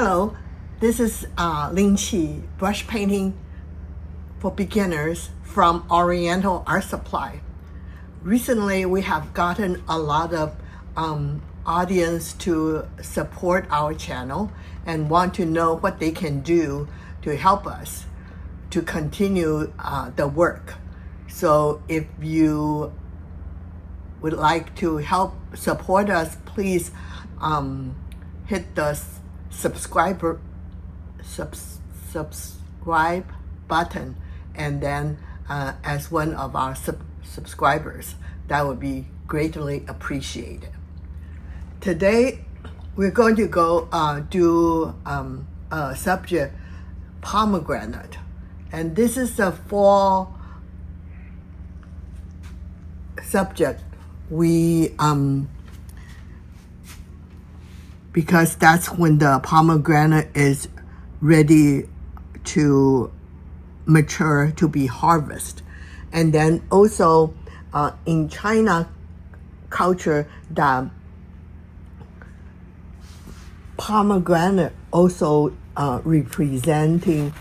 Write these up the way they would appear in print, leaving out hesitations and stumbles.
Hello, this is Ling Chi, brush painting for beginners from Oriental Art Supply. Recently, we have gotten a lot of audience to support our channel and want to know what they can do to help us to continue the work. So if you would like to help support us, please hit the subscribe button and then as one of our subscribers. That would be greatly appreciated. Today we're going to go do a subject, pomegranate, and this is the fall subject. We because that's when the pomegranate is ready to mature to be harvested. And then also in China culture, the pomegranate also representing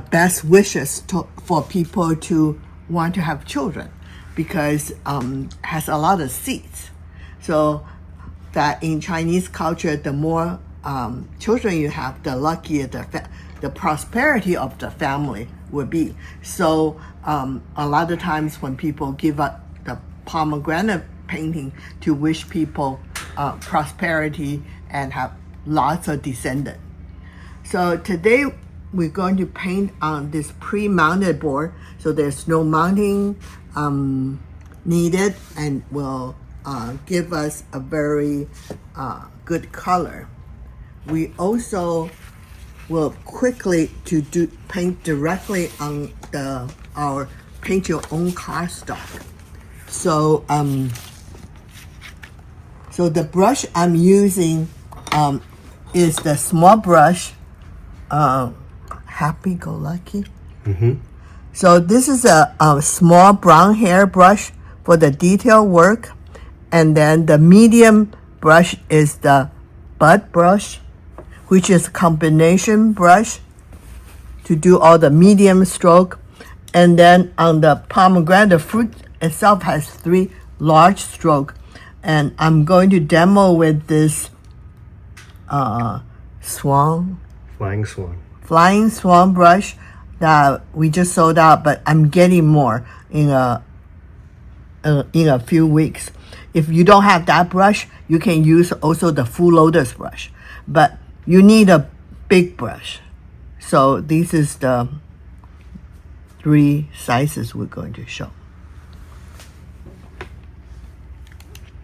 best wishes for people to want to have children, because has a lot of seeds. So that in Chinese culture, the more children you have, the luckier the prosperity of the family would be. So a lot of times when people give up the pomegranate painting to wish people prosperity and have lots of descendants. So today we're going to paint on this pre-mounted board, so there's no mounting needed, and will give us a very good color. We also will quickly paint directly on our paint your own cardstock. So so the brush I'm using is the small brush, Happy Go Lucky. So this is a small brown hair brush for the detail work, and then the medium brush is the bud brush, which is a combination brush to do all the medium stroke. And then on the pomegranate, the fruit itself has 3 large stroke, and I'm going to demo with this Swan, Flying Swan brush that we just sold out, but I'm getting more in a few weeks. If you don't have that brush, you can use also the full Lotus brush, but you need a big brush. So this is the 3 sizes we're going to show.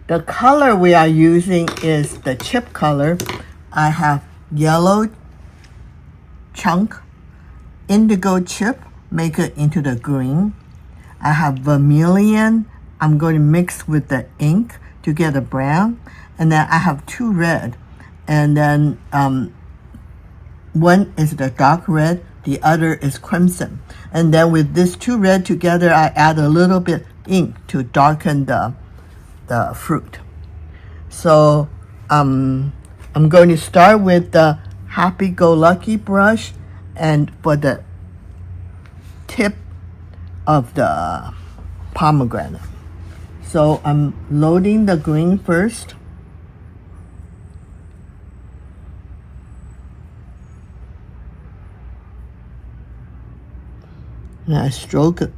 The color we are using is the chip color. I have yellow chunk, Indigo Chip, make it into the green. I have Vermilion. I'm going to mix with the ink to get a brown. And then I have 2 red. And then one is the dark red, the other is crimson. And then with this 2 red together, I add a little bit ink to darken the fruit. So I'm going to start with the Happy Go Lucky brush, and for the tip of the pomegranate. So I'm loading the green first. And I stroke it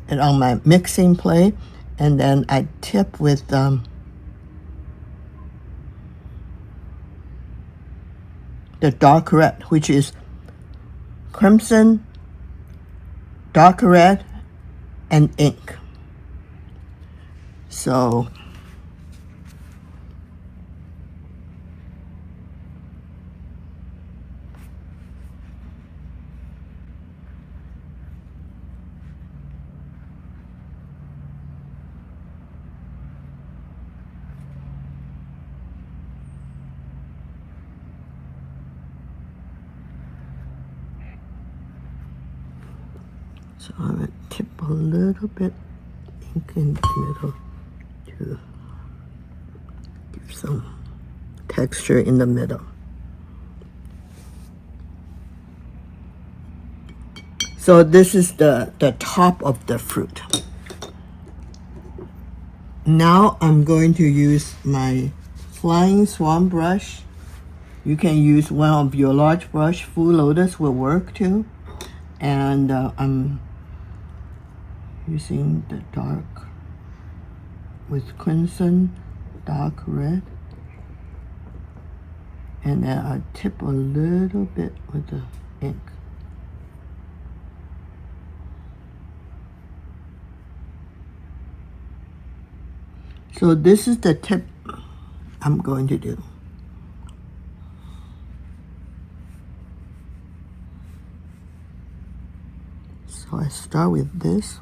on my mixing plate, and then I tip with the dark red, which is crimson, dark red, and ink. So I'm going to tip a little bit ink in the middle too. texture in the middle. So this is the top of the fruit. Now I'm going to use my Flying Swan brush. You can use one of your large brush. Full Lotus will work too. And I'm using the dark with crimson, dark red. And then I tip a little bit with the ink. So this is the tip I'm going to do. So I start with this.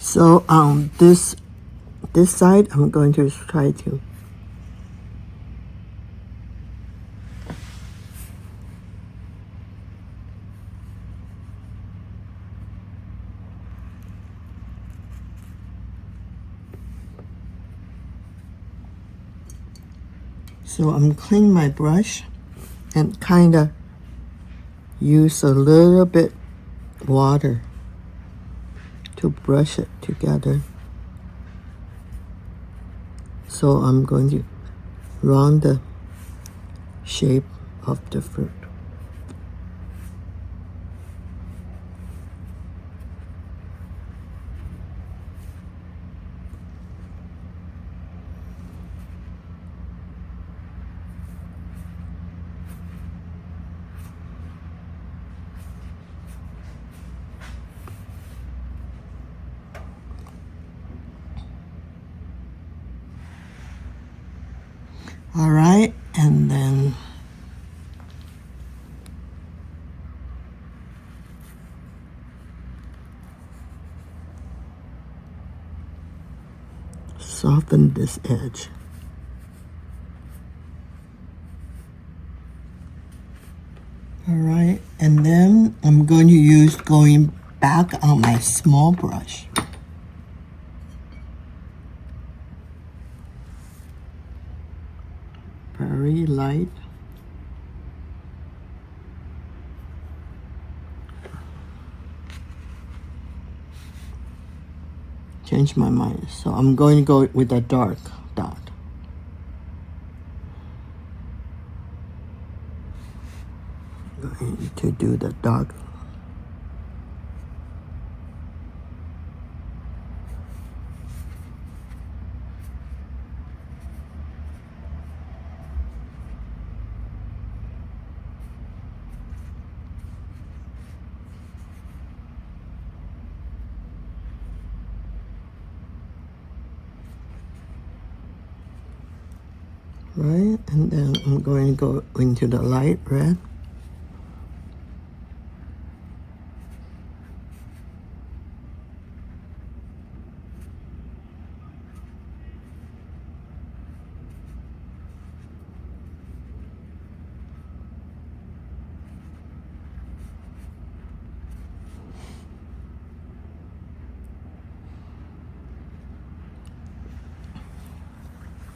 So this side I'm going to try to So I'm cleaning my brush and kind of use a little bit water to brush it together. So I'm going to round the shape of the fruit. All right, and then soften this edge. All right, and then I'm going to use going back on my small brush. Very light. Change my mind. So I'm going to go with a dark dot. Going to do the dark. Right, and then I'm going to go into the light red.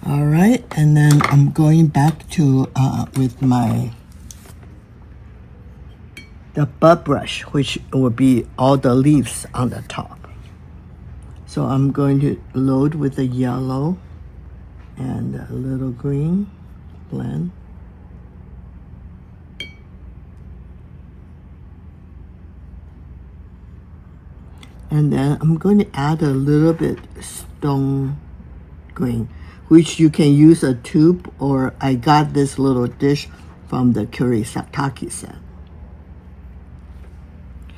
All right, and then I'm going back to with the bud brush, which will be all the leaves on the top. So I'm going to load with the yellow and a little green, blend. And then I'm going to add a little bit stone green, which you can use a tube, or I got this little dish from the Kurisataki set.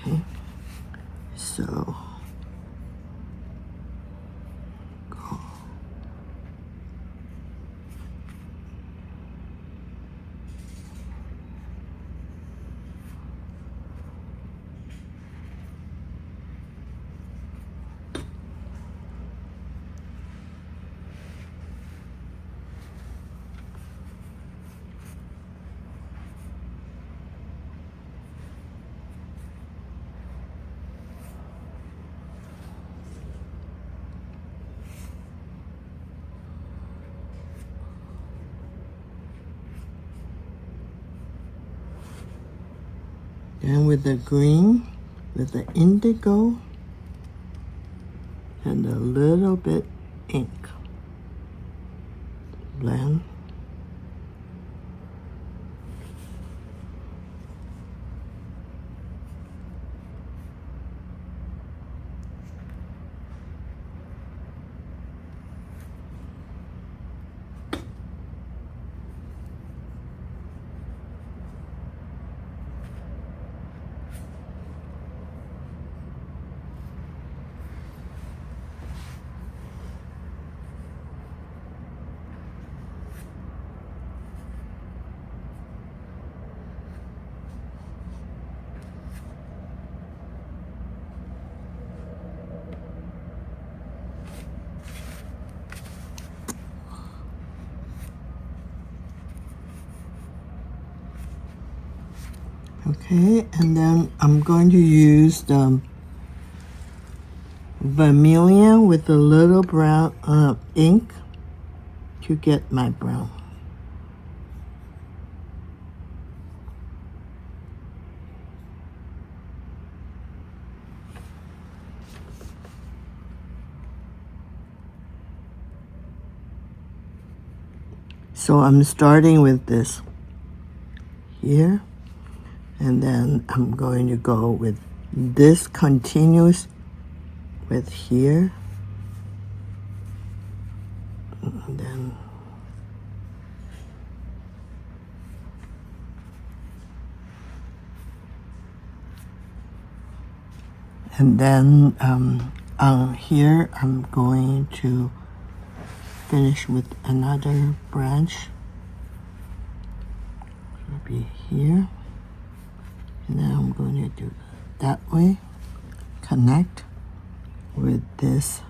Okay, so go. Then with the green, with the indigo, and a little bit ink, blend. Okay, and then I'm going to use the Vermilion with a little brown ink to get my brown. So I'm starting with this here, and then I'm going to go with this continuous with here, and then on here I'm going to finish with another branch. It'll be here, and then I'm going to do it that way, connect with this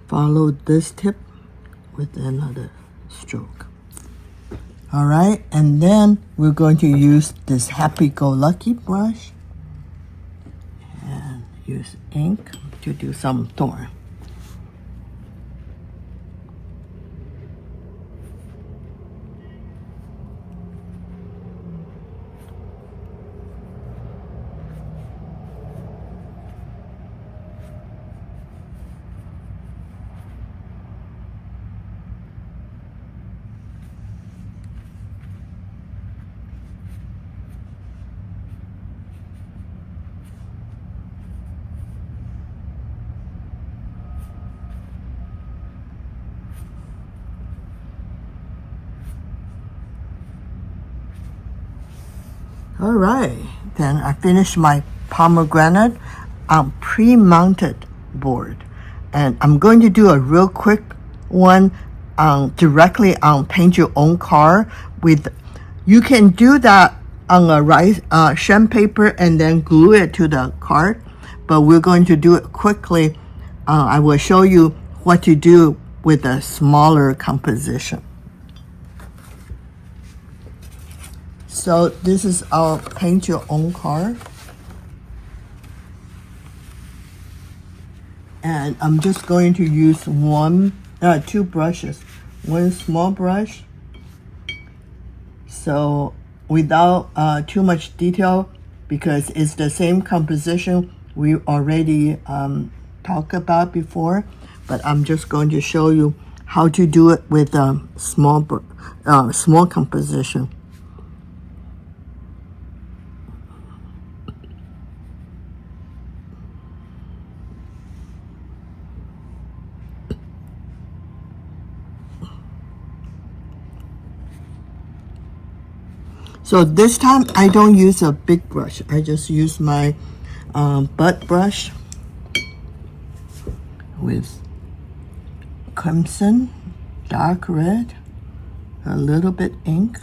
follow this tip with another stroke. All right, and then we're going to use this happy-go-lucky brush and use ink to do some thorn. All right, then I finished my pomegranate on pre-mounted board, and I'm going to do a real quick one directly on paint your own car with. You can do that on a rice sham paper and then glue it to the card, but we're going to do it quickly. I will show you what to do with a smaller composition. So this is our paint your own car. And I'm just going to use two brushes. One small brush. So without too much detail, because it's the same composition we already talked about before, but I'm just going to show you how to do it with a small composition. So this time I don't use a big brush. I just use my butt brush with crimson, dark red, a little bit ink.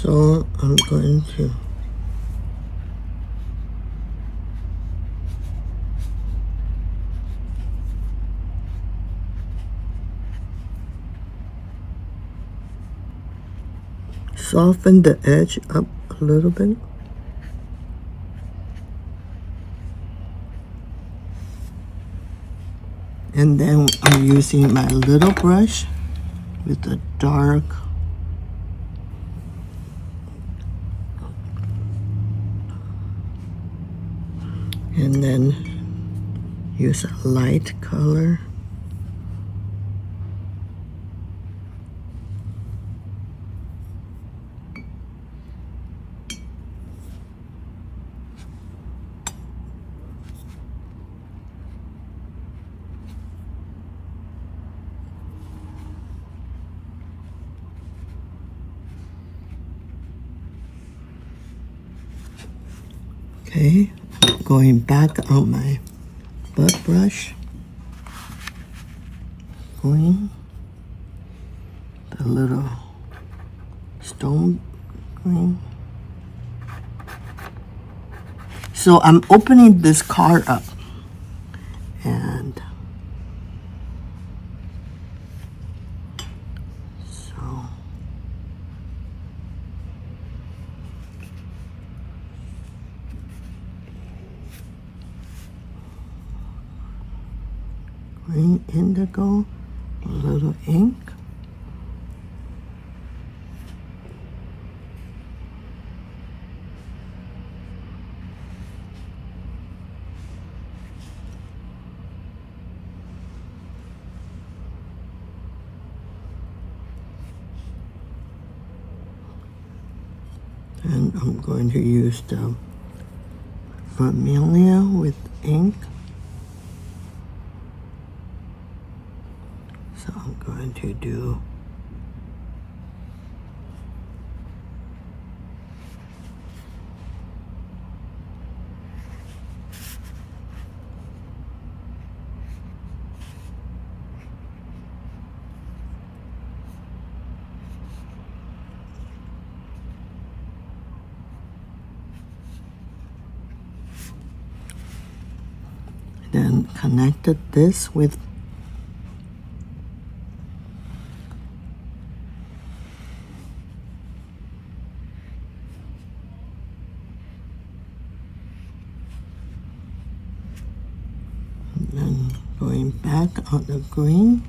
So I'm going to soften the edge up a little bit. And then I'm using my little brush with a dark and then use a light color. Okay, going back on my butt brush, going the little stone green. So I'm opening this card up and so green indigo, a little ink. And I'm going to use the Vermilion with ink. So I'm going to do then connected this with and then going back on the green.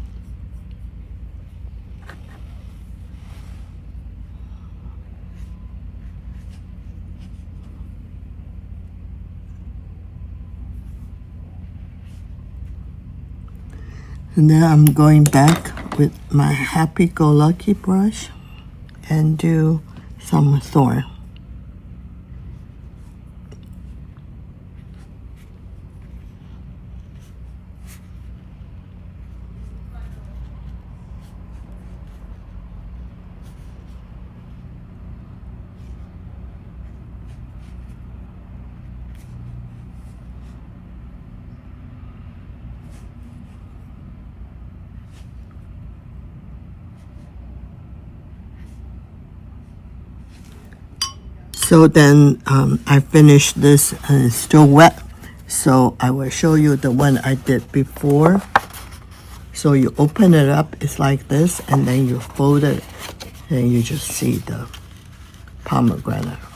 And then I'm going back with my happy-go-lucky brush. and do some thorn. So then I finished this and it's still wet. So I will show you the one I did before. So you open it up, it's like this, and then you fold it, and you just see the pomegranate.